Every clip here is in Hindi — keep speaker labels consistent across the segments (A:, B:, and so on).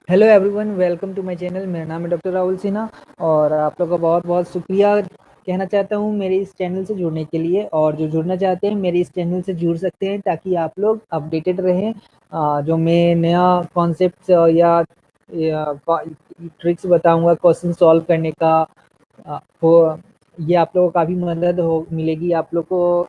A: Hello everyone, welcome to my channel. मेरा नाम है डॉक्टर राहुल सिन्हा और आप लोग का बहुत बहुत शुक्रिया कहना चाहता हूँ मेरे इस चैनल से जुड़ने के लिए। और जो जुड़ना चाहते हैं मेरे इस चैनल से जुड़ सकते हैं ताकि आप लोग अपडेटेड रहें। जो मैं नया कॉन्सेप्ट या ट्रिक्स बताऊंगा क्वेश्चन सॉल्व करने का, वो ये आप लोगों को काफ़ी मदद हो मिलेगी आप लोग को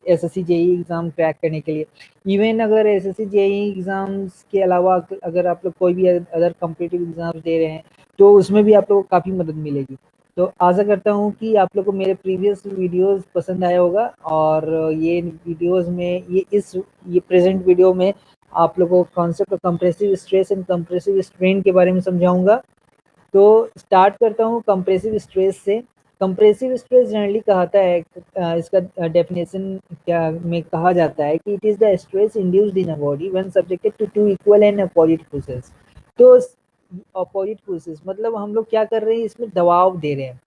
A: एसएससी जेई एग्ज़ाम क्रैक करने के लिए। इवन अगर एसएससी जेई एग्ज़ाम्स के अलावा अगर आप लोग कोई भी अदर कॉम्पिटिटिव एग्ज़ाम्स दे रहे हैं तो उसमें भी आप लोगों को काफ़ी मदद मिलेगी। तो आशा करता हूँ कि आप लोग को मेरे प्रीवियस वीडियोस पसंद आया होगा। और ये वीडियोस में ये प्रेजेंट वीडियो में आप लोगों को concept of compressive stress and compressive strain के बारे में समझाऊंगा। तो स्टार्ट करता हूँ कंप्रेसिव स्ट्रेस से। कंप्रेसिव स्ट्रेस जनरली कहता है, इसका डेफिनेशन क्या में कहा जाता है कि it is the stress induced in a body when subjected to two equal and opposite forces. तो अपोजिट फोर्सेस मतलब हम लोग क्या कर रहे हैं, इसमें दबाव दे रहे हैं।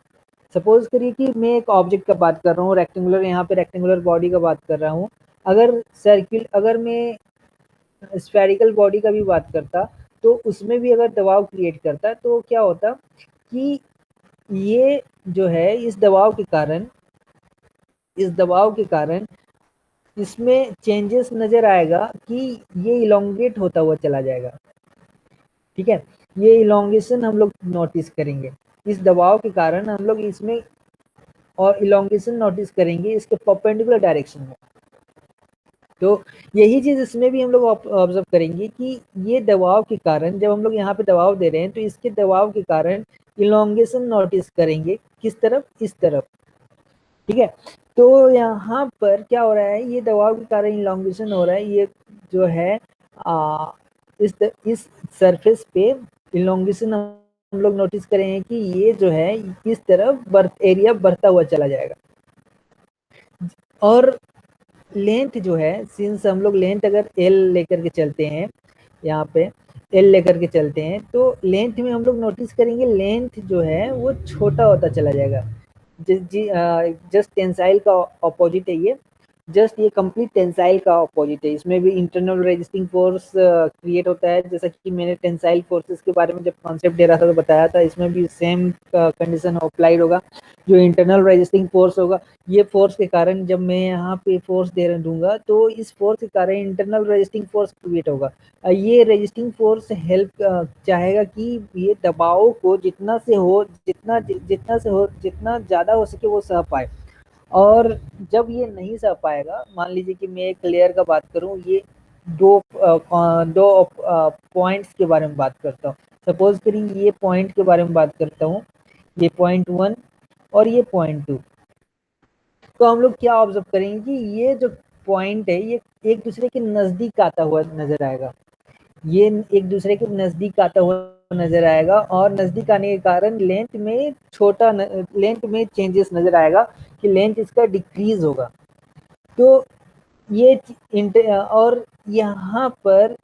A: सपोज करिए कि मैं एक ऑब्जेक्ट का बात कर रहा हूँ, रेक्टेंगुलर, यहाँ पे रेक्टेंगुलर बॉडी का बात कर रहा हूँ। अगर मैं स्फेरिकल बॉडी का भी बात करता तो उसमें भी अगर दबाव क्रिएट करता तो क्या होता कि ये जो है इस दबाव के कारण इसमें चेंजेस नज़र आएगा कि ये इलोंगेट होता हुआ चला जाएगा। ठीक है, ये इलोंगेशन हम लोग नोटिस करेंगे इस दबाव के कारण, हम लोग इसमें और इलोंगेशन नोटिस करेंगे इसके परपेंडिकुलर डायरेक्शन में। तो यही चीज़ इसमें भी हम लोग ऑब्जर्व करेंगे कि ये दबाव के कारण, जब हम लोग यहाँ पे दबाव दे रहे हैं तो इसके दबाव के कारण इलोंगेशन नोटिस करेंगे किस तरफ, इस तरफ। ठीक है, तो यहाँ पर क्या हो रहा है, ये दबाव के कारण इलोंगेशन हो रहा है। ये जो है आ, इस सरफेस पे इलोंगेशन हम लोग नोटिस करेंगे कि ये जो है इस तरफ एरिया बढ़ता हुआ चला जाएगा। और लेंथ जो है, सिंस हम लोग लेंथ अगर एल लेकर के चलते हैं, यहाँ पे एल लेकर के चलते हैं तो लेंथ में हम लोग नोटिस करेंगे लेंथ जो है वो छोटा होता चला जाएगा। जस्ट टेंसाइल का ऑपोजिट है ये। जस्ट ये कंप्लीट टेंसाइल का ऑपोजिट है। इसमें भी इंटरनल रेजिस्टिंग फोर्स क्रिएट होता है, जैसा कि मैंने टेंसाइल फोर्सेस के बारे में जब कॉन्सेप्ट दे रहा था तो बताया था। इसमें भी सेम कंडीशन अप्लाइड होगा। जो इंटरनल रेजिस्टिंग फोर्स होगा, ये फोर्स के कारण जब मैं यहाँ पे फोर्स दे दूंगा तो इस फोर्स के कारण इंटरनल रेजिस्टिंग फोर्स क्रिएट होगा। ये रेजिस्टिंग फोर्स हेल्प चाहेगा कि ये दबाव को जितना ज़्यादा हो सके वो सह पाए। और जब ये नहीं सह पाएगा, मान लीजिए कि मैं एक लेयर का बात करूं, ये दो पॉइंट्स के बारे में बात करता हूँ। सपोज करिए ये पॉइंट के बारे में बात करता हूँ, ये पॉइंट 1 और ये पॉइंट 2। तो हम लोग क्या ऑब्जर्व करेंगे कि ये जो पॉइंट है ये एक दूसरे के नज़दीक आता हुआ नज़र आएगा। ये एक दूसरे के नज़दीक आता हुआ नज़र आएगा और नज़दीक आने के कारण लेंथ में चेंजेस नज़र आएगा कि लेंथ इसका डिक्रीज होगा। तो ये और यहाँ पर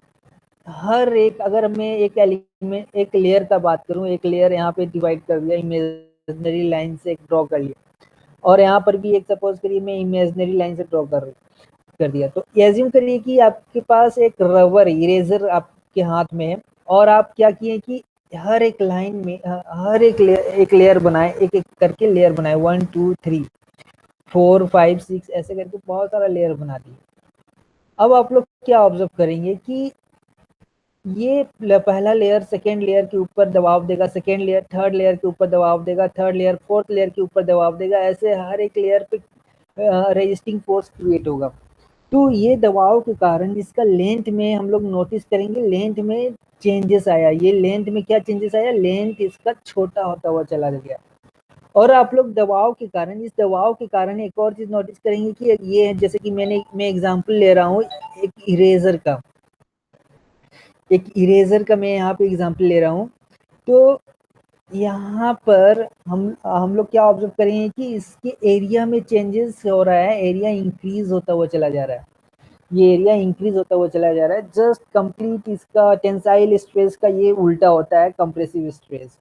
A: हर एक, अगर मैं एक एलिमेंट एक लेयर का बात करूँ, एक लेयर यहाँ पे डिवाइड कर दिया, इमेजिनरी लाइन से ड्रॉ कर लिया, और यहाँ पर भी एक सपोज करिए मैं इमेजिनरी लाइन से ड्रॉ कर दिया। तो एज्यूम करिए कि आपके पास एक रबर इरेजर आपके हाथ में है और आप क्या किए कि हर एक लाइन में हर एक लेयर बनाए, एक एक करके लेयर बनाए, 1 2 3 4 5 6 ऐसे करके बहुत सारा लेयर बना दिए। अब आप लोग क्या ऑब्जर्व करेंगे कि ये पहला लेयर सेकेंड लेयर के ऊपर दबाव देगा, सेकेंड लेयर थर्ड लेयर के ऊपर दबाव देगा, थर्ड लेयर फोर्थ लेयर के ऊपर दबाव देगा। ऐसे हर एक लेयर पे रेजिस्टिंग फोर्स क्रिएट होगा। तो ये दबाव के कारण इसका लेंथ में हम लोग नोटिस करेंगे, लेंथ में चेंजेस आया। ये लेंथ में क्या चेंजेस आया, लेंथ इसका छोटा होता हुआ चला गया। और आप लोग इस दबाव के कारण एक और चीज नोटिस करेंगे कि ये जैसे कि मैं एग्जांपल ले रहा हूँ एक इरेजर का मैं यहाँ पे एग्जांपल ले रहा हूँ। तो यहाँ पर हम लोग क्या ऑब्जर्व करेंगे कि इसके एरिया में चेंजेस हो रहा है, एरिया इंक्रीज होता हुआ चला जा रहा है। ये एरिया इंक्रीज होता हुआ चला जा रहा है। जस्ट कंप्लीट इसका टेंसाइल स्ट्रेस का ये उल्टा होता है कंप्रेसिव स्ट्रेस।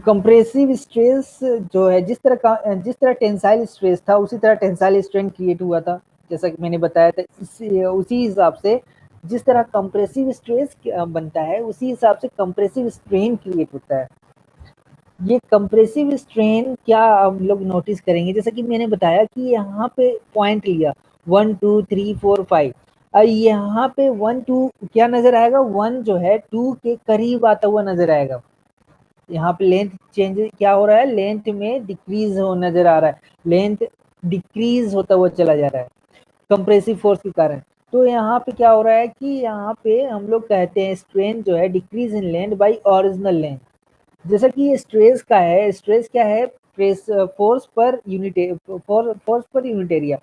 A: कंप्रेसिव स्ट्रेस जो है जिस तरह टेंसाइल स्ट्रेस था उसी तरह टेंसाइल स्ट्रेन क्रिएट हुआ था, जैसा कि मैंने बताया था। उसी हिसाब से जिस तरह कंप्रेसिव स्ट्रेस बनता है उसी हिसाब से कंप्रेसिव स्ट्रेन क्रिएट होता है। ये कंप्रेसिव स्ट्रेन क्या हम लोग नोटिस करेंगे, जैसा कि मैंने बताया कि यहाँ पे पॉइंट लिया 1 2 3 4 5, यहाँ पे 1 2 क्या नजर आएगा, 1 जो है 2 के करीब आता हुआ नजर आएगा। यहाँ पे लेंथ चेंज क्या हो रहा है, लेंथ में डिक्रीज हो नजर आ रहा है, लेंथ डिक्रीज होता हुआ चला जा रहा है कंप्रेसिव फोर्स के कारण। तो यहाँ पे क्या हो रहा है कि यहाँ पे हम लोग कहते हैं स्ट्रेन जो है decrease in length by original length. जैसा कि ये स्ट्रेस का है, स्ट्रेस क्या है, press force per unit, force per unit area.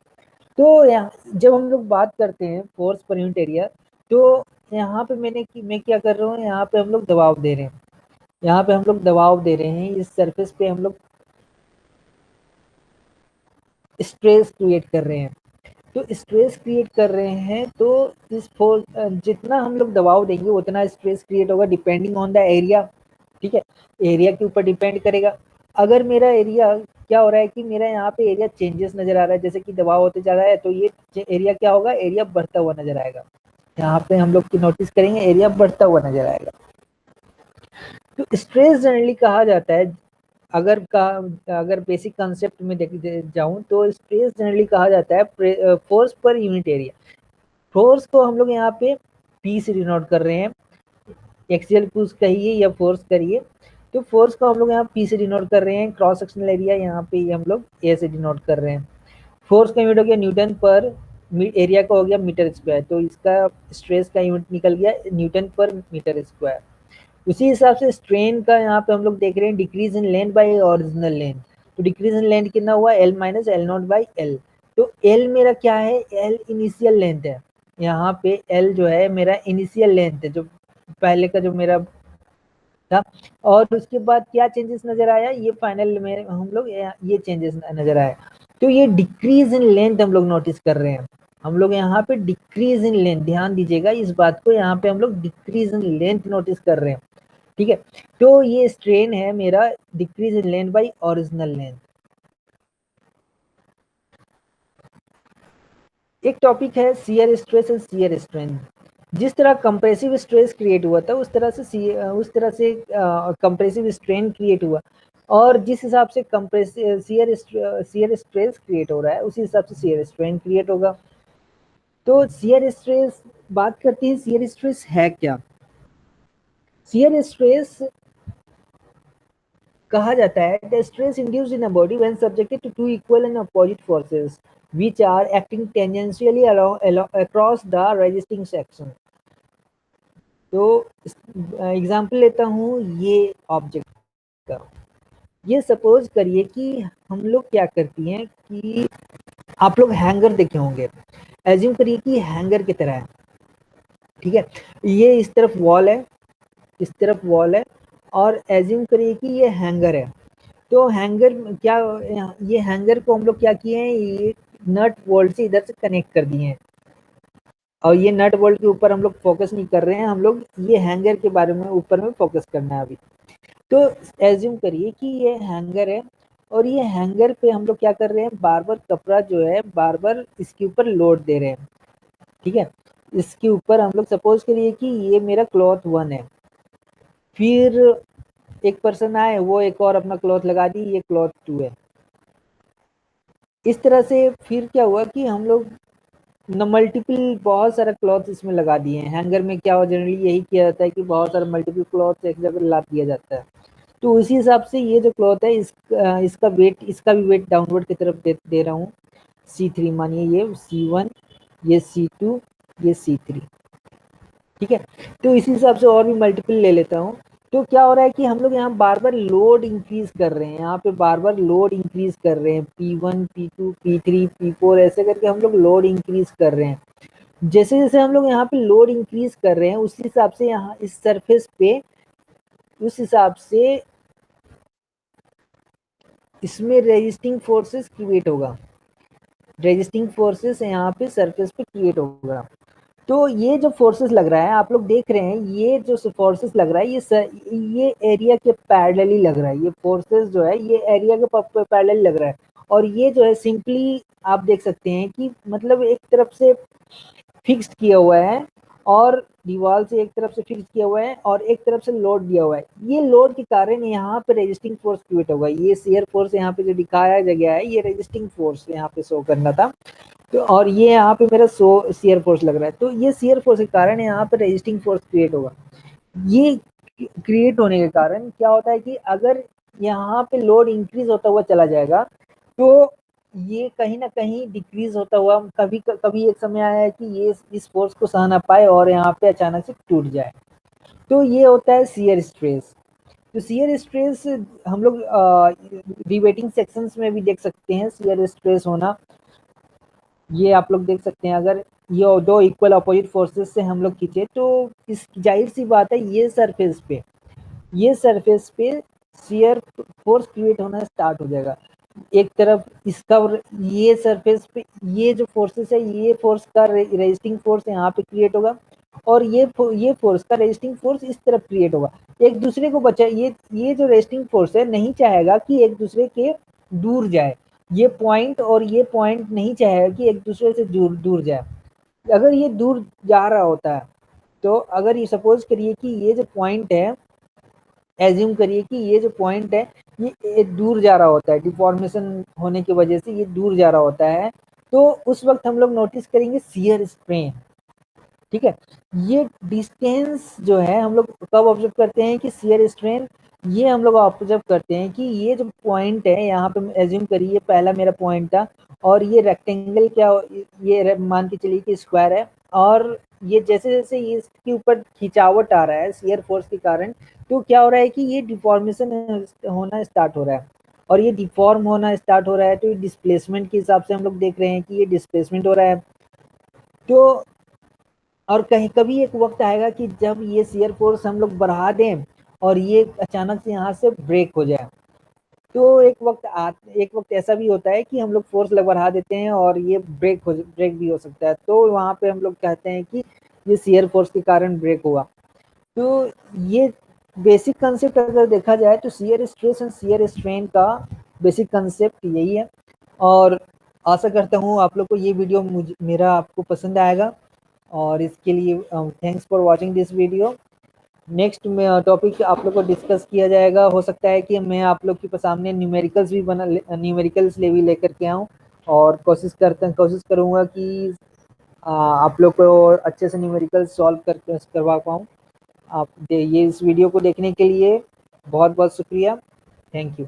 A: तो यहाँ जब हम लोग बात करते हैं फोर्स पर यूनिट एरिया, तो यहाँ पे मैं क्या कर रहा हूँ, यहाँ पे हम लोग दबाव दे रहे हैं, यहाँ पे हम लोग दबाव दे रहे हैं, इस सरफेस पे हम लोग स्ट्रेस क्रिएट कर रहे हैं। तो स्ट्रेस क्रिएट कर रहे हैं, तो इस फोर्स जितना हम लोग दबाव देंगे उतना स्ट्रेस क्रिएट होगा डिपेंडिंग ऑन द एरिया। ठीक है, एरिया के ऊपर डिपेंड करेगा। अगर मेरा एरिया क्या हो रहा है कि मेरा यहाँ पे एरिया चेंजेस नजर आ रहा है, जैसे कि दबाव होते जा रहा है, तो ये एरिया क्या होगा, एरिया बढ़ता हुआ नजर आएगा। यहाँ पे हम लोग की नोटिस करेंगे एरिया बढ़ता हुआ नजर आएगा। तो स्ट्रेस जनरली कहा जाता है, अगर बेसिक कंसेप्ट में देख जाऊं तो स्ट्रेस जनरली कहा जाता है force per unit area. Force को हम लोग यहाँ पे पी से डिनोट कर रहे हैं, एक्सियल पुश कहिए या फोर्स करिए, तो फोर्स को हम लोग यहाँ पी से डिनोट कर रहे हैं। क्रॉस सेक्शनल एरिया यहाँ पे हम लोग ए से डिनोट कर रहे हैं। फोर्स का यूनिट हो गया न्यूटन पर, एरिया का हो गया मीटर स्क्वायर, तो इसका स्ट्रेस का यूनिट निकल गया न्यूटन पर मीटर स्क्वायर। उसी हिसाब से स्ट्रेन का यहाँ पे हम लोग देख रहे हैं decrease in length bye original length. तो डिक्रीज इन लेंथ कितना हुआ, L minus L not by L. तो एल मेरा क्या है, एल इनिशियल लेंथ है, यहाँ पे एल जो है मेरा इनिशियल लेंथ है, जो पहले का जो मेरा था। और उसके बाद क्या चेंजेस नजर आया, ये फाइनल में हम लोग ये चेंजेस नजर आया। तो ये डिक्रीज इन लेंथ हम लोग नोटिस कर रहे हैं, हम लोग यहाँ पे डिक्रीज इन लेंथ, ध्यान दीजिएगा इस बात को, यहाँ पे हम लोग डिक्रीज इन लेंथ नोटिस कर रहे हैं। ठीक है, तो ये स्ट्रेन है मेरा decrease in length by original length. एक टॉपिक है shear stress and shear strain. जिस तरह कंप्रेसिव स्ट्रेस क्रिएट हुआ था उस तरह से कंप्रेसिव स्ट्रेन क्रिएट हुआ, और जिस हिसाब से कंप्रेसिव शियर स्ट्रेस क्रिएट हो रहा है उसी हिसाब से शियर स्ट्रेन क्रिएट होगा। तो शियर स्ट्रेस बात करते हैं, शियर स्ट्रेस है क्या। शियर स्ट्रेस कहा जाता है the stress induced in a body when subjected to two equal and opposite forces which are acting tangentially across the resisting section। तो एग्जांपल लेता हूँ ये ऑब्जेक्ट का। ये सपोज करिए कि हम लोग क्या करती हैं कि आप लोग हैंगर देखे होंगे, एज्यूम करिए कि हैंगर की तरह है। ठीक है, ये इस तरफ वॉल है, इस तरफ वॉल है, और एज्यूम करिए कि ये हैंगर है। तो हैंगर क्या, ये हैंगर को हम लोग क्या किए हैं, ये नट बोल्ट से इधर से कनेक्ट कर दिए हैं, और ये नट बोल्ट के ऊपर हम लोग फोकस नहीं कर रहे हैं, हम लोग ये हैंगर के बारे में ऊपर में फोकस करना है अभी। तो एज्यूम करिए कि ये हैंगर है, और ये हैंगर पे हम लोग क्या कर रहे हैं, बार बार कपड़ा जो है बार बार इसके ऊपर लोड दे रहे हैं। ठीक है, इसके ऊपर हम लोग सपोज करिए कि ये मेरा क्लॉथ 1 है, फिर एक पर्सन आए, वो एक और अपना क्लॉथ लगा दी, ये क्लॉथ 2 है। इस तरह से फिर क्या हुआ कि हम लोग मल्टीपल बहुत सारा क्लॉथ इसमें लगा दिए हैं। हैंगर में क्या हो, जनरली यही किया जाता है कि बहुत सारा मल्टीपल क्लॉथ एक जगह ला दिया जाता है। तो उसी हिसाब से ये जो क्लॉथ है इसका वेट, इसका भी वेट डाउनवर्ड की तरफ दे रहा हूँ। C3 मानिए, ये C1, ये C2, ये C3। ठीक है, तो इसी हिसाब से और भी मल्टीपल ले लेता हूँ। तो क्या हो रहा है कि हम लोग यहाँ बार बार लोड इंक्रीज कर रहे हैं, यहाँ पे बार बार लोड इंक्रीज कर रहे हैं, P1 P2 P3 P4 ऐसे करके हम लोग लोड इंक्रीज कर रहे हैं। जैसे जैसे हम लोग यहाँ पे लोड इंक्रीज कर रहे हैं उसी हिसाब से यहाँ इस सरफेस पे, उस हिसाब से इसमें रेजिस्टिंग फोर्सेस क्रिएट होगा, रेजिस्टिंग फोर्सेस यहाँ पे सरफेस पे क्रिएट होगा। तो ये जो फोर्सेस लग रहा है, आप लोग देख रहे हैं, ये जो फोर्सेस लग रहा है ये एरिया के पैरेलली लग रहा है, ये फोर्सेस जो है ये एरिया के पैरेलल लग रहा है। और ये जो है सिंपली आप देख सकते हैं कि मतलब एक तरफ से फिक्स्ड किया हुआ है, और दीवार से एक तरफ से फिक्स किया हुआ है और एक तरफ से लोड दिया हुआ है। ये लोड के कारण यहाँ पे रेजिस्टिंग फोर्स क्रिएट होगा। ये शियर फोर्स यहाँ पे जो दिखाया गया है, ये रेजिस्टिंग फोर्स यहाँ पे शो करना था। तो और ये यहाँ पे मेरा शियर फोर्स लग रहा है, तो ये शियर फोर्स के कारण यहाँ पे रेजिस्टिंग फोर्स क्रिएट होगा। ये क्रिएट होने के कारण क्या होता है कि अगर यहाँ पे लोड इंक्रीज होता हुआ चला जाएगा, तो ये कहीं ना कहीं डिक्रीज होता हुआ कभी कभी एक समय आया है कि ये इस फोर्स को सह ना पाए और यहाँ पे अचानक से टूट जाए। तो ये होता है शियर स्ट्रेस। तो शियर स्ट्रेस हम लोग रिवेटिंग सेक्शंस में भी देख सकते हैं शियर स्ट्रेस होना। ये आप लोग देख सकते हैं, अगर ये दो इक्वल अपोजिट फोर्सेस से हम लोग खींचे तो इस जाहिर सी बात है ये सरफेस पे शियर फोर्स क्रिएट होना स्टार्ट हो जाएगा। एक तरफ इसका ये सरफेस पे ये जो फोर्सेस है, ये फोर्स का रेजिस्टिंग फोर्स यहाँ पे क्रिएट होगा और ये फोर्स का रेजिस्टिंग फोर्स इस तरफ क्रिएट होगा। एक दूसरे को बचा ये जो रेजिस्टिंग फोर्स है नहीं चाहेगा कि एक दूसरे के दूर जाए। ये पॉइंट और ये पॉइंट नहीं चाहेगा कि एक दूसरे से दूर दूर जाए। अगर ये दूर जा रहा होता है, तो अगर ये सपोज करिए कि ये जो पॉइंट है, एज्यूम करिए कि ये जो पॉइंट है ये दूर जा रहा होता है, डिफॉर्मेशन होने की वजह से ये दूर जा रहा होता है, तो उस वक्त हम लोग नोटिस करेंगे शियर स्ट्रेन। ठीक है, ये डिस्टेंस जो है हम लोग कब ऑब्जर्व करते हैं कि शियर स्ट्रेन, ये हम लोग ऑब्जर्व करते हैं कि ये जो पॉइंट है यहाँ पे एज्यूम करिए पहला मेरा पॉइंट था और ये रेक्टेंगल क्या, ये मान के चलिए कि स्क्वायर है और ये जैसे जैसे इसके ऊपर खिंचावट आ रहा है शियर फोर्स के कारण, तो क्या हो रहा है कि ये डिफॉर्मेशन होना स्टार्ट हो रहा है और ये डिफॉर्म होना स्टार्ट हो रहा है। तो ये डिस्प्लेसमेंट के हिसाब से हम लोग देख रहे हैं कि ये डिस्प्लेसमेंट हो रहा है। तो और कहीं कभी एक वक्त आएगा कि जब ये शियर फोर्स हम लोग बढ़ा दें और ये अचानक से यहाँ से ब्रेक हो जाए। तो एक वक्त ऐसा भी होता है कि हम लोग फोर्स लग बढ़ा देते हैं और ये ब्रेक भी हो सकता है, तो वहाँ पे हम लोग कहते हैं कि ये शियर फोर्स के कारण ब्रेक हुआ। तो ये बेसिक कंसेप्ट अगर देखा जाए तो shear stress and shear strain का बेसिक कंसेप्ट यही है। और आशा करता हूँ आप लोग को ये वीडियो मेरा आपको पसंद आएगा और इसके लिए thanks for watching this video. Next में टॉपिक आप लोग को डिस्कस किया जाएगा। हो सकता है कि मैं आप लोग के सामने न्यूमेरिकल्स भी लेकर के आऊँ और कोशिश करूँगा कि आप लोग को अच्छे से न्यूमेरिकल्स सॉल्व करवा पाऊँ। आप ये इस वीडियो को देखने के लिए बहुत बहुत शुक्रिया। Thank you.